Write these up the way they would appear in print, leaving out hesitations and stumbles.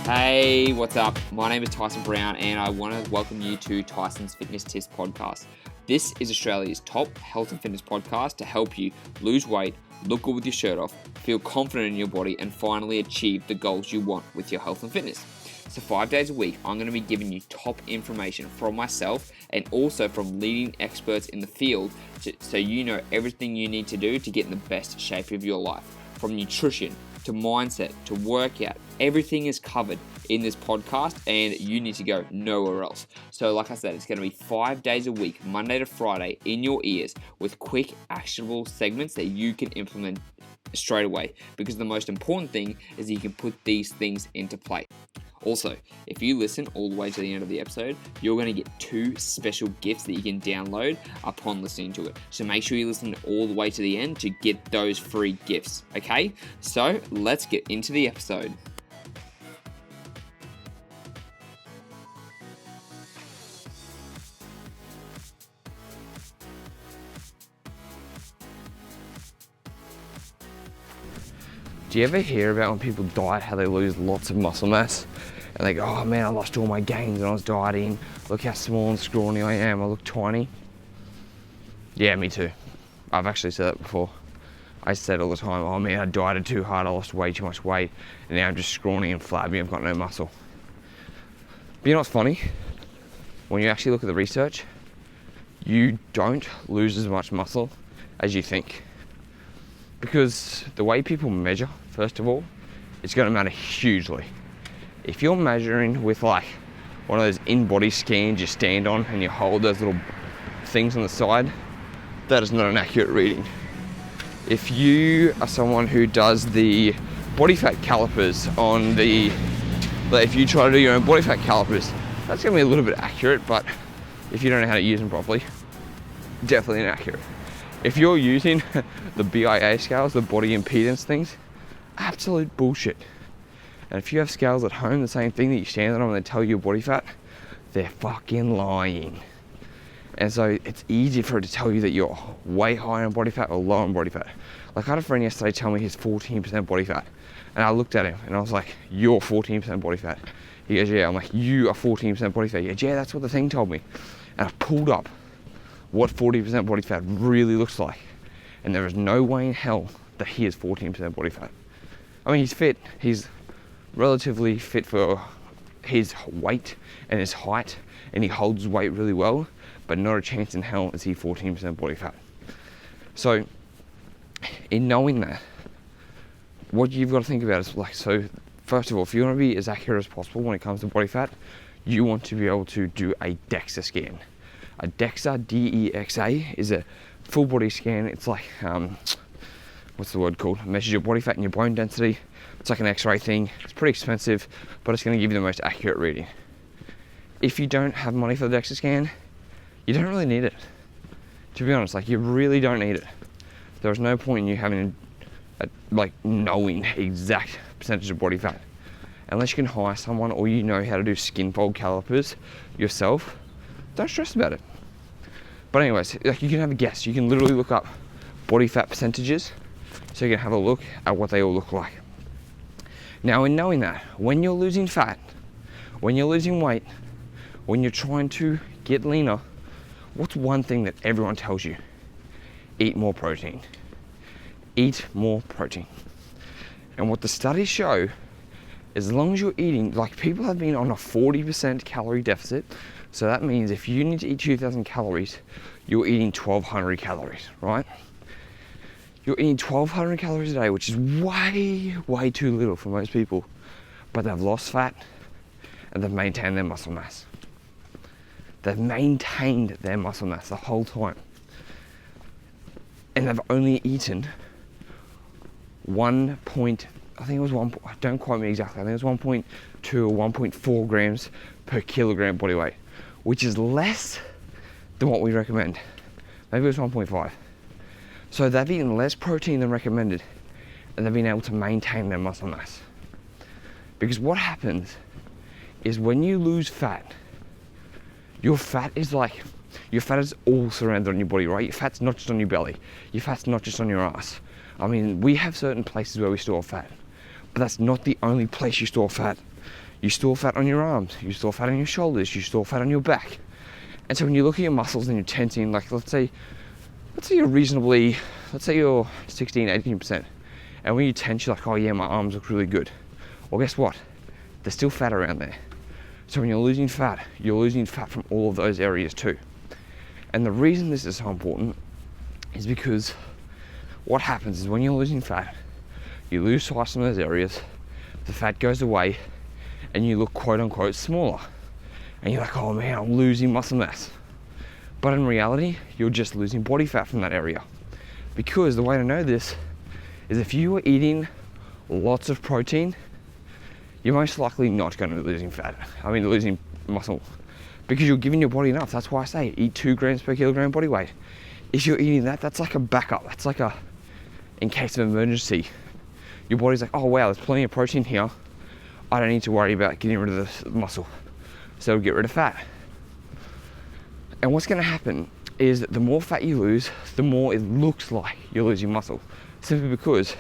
Hey, what's up? My name is Tyson Brown and I want to welcome you to Tyson's Fitness Tips podcast. This is Australia's top health and fitness podcast to help you lose weight, look good with your shirt off, feel confident in your body, and finally achieve the goals you want with your health and fitness. So 5 days a week, I'm going to be giving you top information from myself and also from leading experts in the field so you know everything you need to do to get in the best shape of your life. From nutrition to mindset to workout, everything is covered in this podcast and you need to go nowhere else. So like I said, it's going to be 5 days a week, Monday to Friday, in your ears with quick actionable segments that you can implement straight away, because the most important thing is that you can put these things into play. Also, if you listen all the way to the end of the episode, you're going to get 2 special gifts that you can download upon listening to it. So make sure you listen all the way to the end to get those free gifts, okay? So let's get into the episode. Do you ever hear about when people diet, how they lose lots of muscle mass? And they go, oh man, I lost all my gains when I was dieting. Look how small and scrawny I am, I look tiny. Yeah, me too. I've actually said that before. I said all the time, oh man, I dieted too hard, I lost way too much weight, and now I'm just scrawny and flabby, I've got no muscle. But you know what's funny? When you actually look at the research, you don't lose as much muscle as you think. Because the way people measure, first of all, it's going to matter hugely. If you're measuring with like one of those in-body scans you stand on and you hold those little things on the side, that is not an accurate reading. If you are someone who does the body fat calipers if you try to do your own body fat calipers, that's going to be a little bit accurate, but if you don't know how to use them properly, definitely inaccurate. If you're using the BIA scales, the body impedance things, absolute bullshit. And if you have scales at home, the same thing that you stand on and they tell you your body fat, they're fucking lying. And so it's easy for it to tell you that you're way high on body fat or low on body fat. Like I had a friend yesterday tell me he's 14% body fat. And I looked at him and I was like, you're 14% body fat. He goes, yeah. I'm like, you are 14% body fat. He goes, yeah, that's what the thing told me. And I pulled up what 40% body fat really looks like. And there is no way in hell that he is 14% body fat. I mean, he's fit. He's relatively fit for his weight and his height, and he holds weight really well, but not a chance in hell is he 14% body fat. So in knowing that, what you've got to think about is first of all, if you want to be as accurate as possible when it comes to body fat, you want to be able to do a DEXA scan. A DEXA, DEXA, is a full body scan. It's like, what's the word called? It measures your body fat and your bone density. It's like an x-ray thing. It's pretty expensive, but it's going to give you the most accurate reading. If you don't have money for the DEXA scan, you don't really need it. To be honest, you really don't need it. There's no point in you having knowing exact percentage of body fat. Unless you can hire someone or you know how to do skin fold calipers yourself, don't stress about it. But anyways, you can have a guess. You can literally look up body fat percentages so you can have a look at what they all look like. Now, in knowing that, when you're losing fat, when you're losing weight, when you're trying to get leaner, what's one thing that everyone tells you? Eat more protein. Eat more protein. And what the studies show, as long as you're eating, people have been on a 40% calorie deficit. So that means if you need to eat 2,000 calories, you're eating 1,200 calories, right? You're eating 1,200 calories a day, which is way, way too little for most people. But they've lost fat and they've maintained their muscle mass. They've maintained their muscle mass the whole time. And they've only eaten don't quote me exactly, I think it was 1.2 or 1.4 grams per kilogram body weight, which is less than what we recommend. Maybe it was 1.5. So they've eaten less protein than recommended, and they've been able to maintain their muscle mass. Because what happens is when you lose fat, your fat is all surrounded on your body, right? Your fat's not just on your belly. Your fat's not just on your ass. We have certain places where we store fat, but that's not the only place you store fat. You store fat on your arms, you store fat on your shoulders, you store fat on your back. And so when you look at your muscles and you're tensing, like let's say you're 16, 18%. And when you tense, you're like, oh yeah, my arms look really good. Well, guess what? There's still fat around there. So when you're losing fat from all of those areas too. And the reason this is so important is because what happens is when you're losing fat, you lose size in those areas, the fat goes away, and you look quote unquote smaller. And you're like, oh man, I'm losing muscle mass. But in reality, you're just losing body fat from that area. Because the way to know this is if you are eating lots of protein, you're most likely not going to be losing muscle. Because you're giving your body enough. That's why I say eat 2 grams per kilogram body weight. If you're eating that, that's like a backup. That's like in case of emergency. Your body's like, oh wow, there's plenty of protein here. I don't need to worry about getting rid of the muscle. So get rid of fat. And what's going to happen is that the more fat you lose, the more it looks like you're losing muscle. Simply because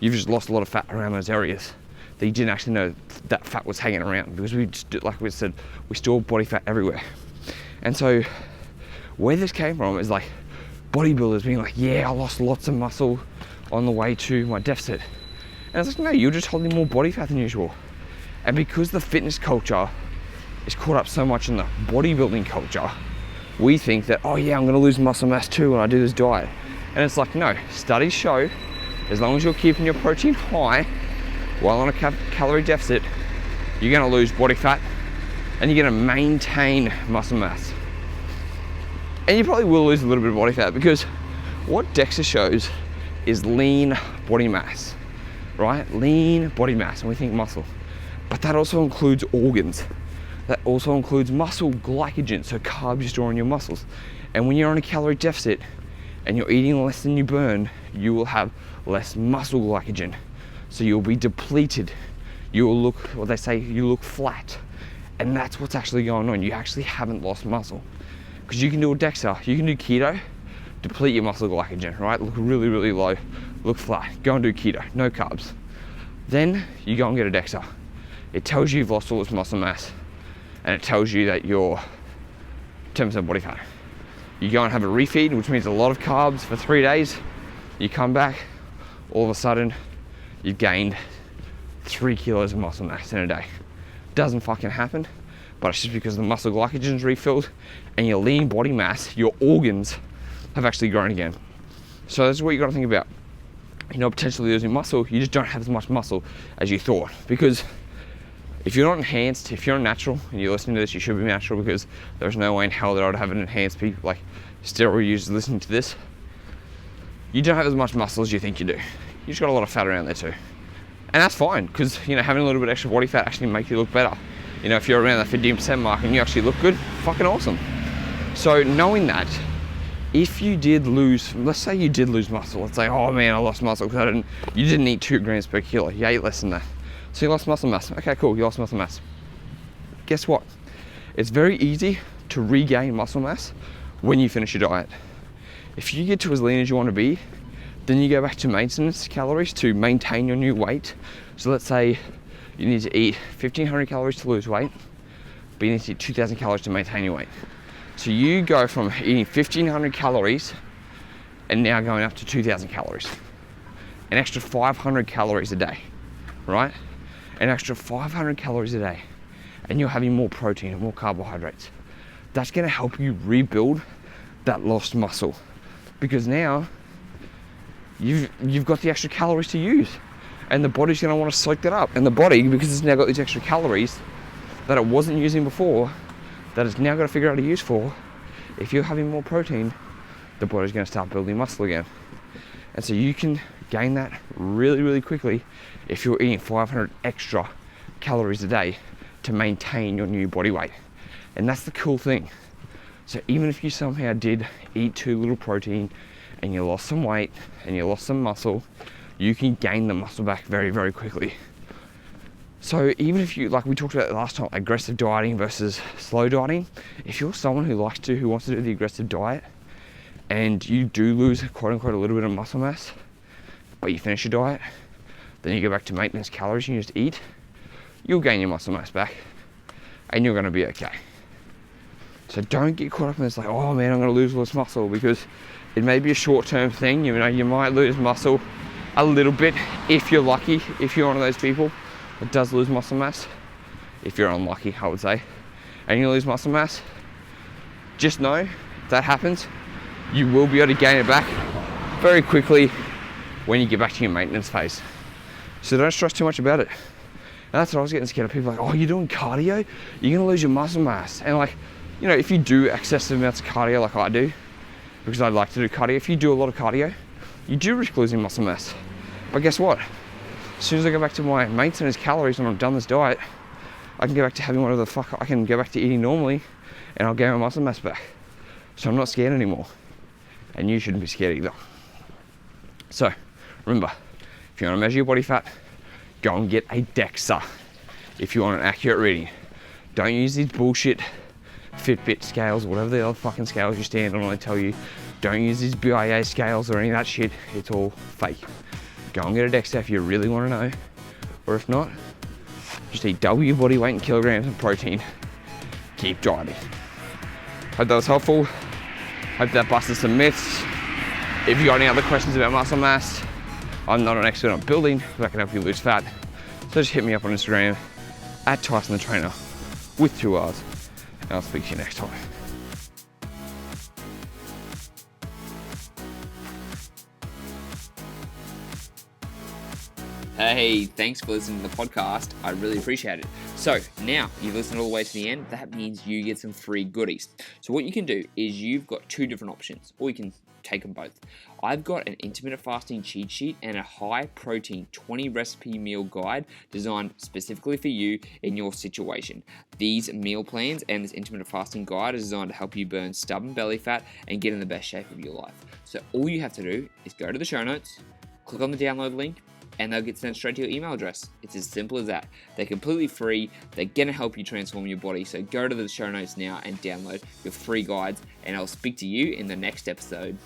you've just lost a lot of fat around those areas that you didn't actually know that fat was hanging around, because like we said, we store body fat everywhere. And so where this came from is like bodybuilders being like, yeah, I lost lots of muscle on the way to my deficit. And it's like, no, you're just holding more body fat than usual. And because the fitness culture is caught up so much in the bodybuilding culture, we think that, oh yeah, I'm gonna lose muscle mass too when I do this diet. And it's like, no, studies show as long as you're keeping your protein high while on a calorie deficit, you're gonna lose body fat and you're gonna maintain muscle mass. And you probably will lose a little bit of body fat, because what DEXA shows is lean body mass, right? Lean body mass, and we think muscle. But that also includes organs. That also includes muscle glycogen, so carbs you store in your muscles. And when you're on a calorie deficit and you're eating less than you burn, you will have less muscle glycogen. So you'll be depleted. You will look, what they say, you look flat. And that's what's actually going on. You actually haven't lost muscle. Because you can do a DEXA, you can do keto, deplete your muscle glycogen, right? Look really, really low, look flat. Go and do keto, no carbs. Then you go and get a DEXA. It tells you you've lost all this muscle mass, and it tells you that you're 10% body fat. You go and have a refeed, which means a lot of carbs for 3 days. You come back, all of a sudden, you've gained 3 kilos of muscle mass in a day. Doesn't fucking happen, but it's just because the muscle glycogen is refilled and your lean body mass, your organs have actually grown again. So that's what you got to think about. You're not potentially losing muscle, you just don't have as much muscle as you thought. Because if you're not enhanced, if you're natural and you're listening to this, you should be natural, because there's no way in hell that I would have an enhanced people like steroid users listening to this. You don't have as much muscle as you think you do. You just got a lot of fat around there too. And that's fine, because having a little bit extra body fat actually makes you look better. If you're around that 15% mark and you actually look good, fucking awesome. So knowing that, if you did lose, let's say you did lose muscle, let's say, oh man, I lost muscle because you didn't eat 2 grams per kilo, you ate less than that. So you lost muscle mass. Okay, cool, you lost muscle mass. Guess what? It's very easy to regain muscle mass when you finish your diet. If you get to as lean as you want to be, then you go back to maintenance calories to maintain your new weight. So let's say you need to eat 1,500 calories to lose weight, but you need to eat 2,000 calories to maintain your weight. So you go from eating 1,500 calories and now going up to 2,000 calories. An extra 500 calories a day, right? An extra 500 calories a day. And you're having more protein and more carbohydrates. That's gonna help you rebuild that lost muscle. Because now, you've got the extra calories to use. And the body's gonna wanna soak that up. And the body, because it's now got these extra calories that it wasn't using before, that it's now gotta figure out how to use for, if you're having more protein, the body's gonna start building muscle again. And so you can gain that really, really quickly if you're eating 500 extra calories a day to maintain your new body weight. And that's the cool thing. So even if you somehow did eat too little protein and you lost some weight and you lost some muscle, you can gain the muscle back very, very quickly. So even if you, like we talked about last time, aggressive dieting versus slow dieting, if you're someone who wants to do the aggressive diet and you do lose quote unquote a little bit of muscle mass, but you finish your diet, then you go back to maintenance calories and you just eat, you'll gain your muscle mass back and you're gonna be okay. So don't get caught up in this like, oh man, I'm gonna lose all this muscle, because it may be a short-term thing. You know, you might lose muscle a little bit if you're lucky, if you're one of those people that does lose muscle mass. If you're unlucky, I would say, and you lose muscle mass, just know if that happens, you will be able to gain it back very quickly when you get back to your maintenance phase. So don't stress too much about it. And that's what I was getting scared of. People like, oh, you're doing cardio, you're gonna lose your muscle mass. And like, you know, if you do excessive amounts of cardio like I do, because I like to do cardio, if you do a lot of cardio, you do risk losing muscle mass. But guess what? As soon as I go back to my maintenance calories and I'm done this diet, I can go back to having whatever the fuck, I can go back to eating normally and I'll gain my muscle mass back. So I'm not scared anymore. And you shouldn't be scared either. So remember, if you want to measure your body fat, go and get a DEXA if you want an accurate reading. Don't use these bullshit Fitbit scales or whatever the other fucking scales you stand on and they tell you. Don't use these BIA scales or any of that shit. It's all fake. Go and get a DEXA if you really want to know. Or if not, just eat double your body weight in kilograms of protein. Keep dieting. Hope that was helpful. Hope that busted some myths. If you got any other questions about muscle mass, I'm not an expert on building, but I can help you lose fat. So just hit me up on Instagram at Tyson the Trainer with 2 R's. And I'll speak to you next time. Hey, thanks for listening to the podcast. I really appreciate it. So now you've listened all the way to the end. That means you get some free goodies. So what you can do is you've got 2 different options, or you can take them both. I've got an intermittent fasting cheat sheet and a high protein 20 recipe meal guide designed specifically for you in your situation. These meal plans and this intermittent fasting guide is designed to help you burn stubborn belly fat and get in the best shape of your life. So all you have to do is go to the show notes, click on the download link, and they'll get sent straight to your email address. It's as simple as that. They're completely free. They're gonna help you transform your body. So go to the show notes now and download your free guides, and I'll speak to you in the next episode.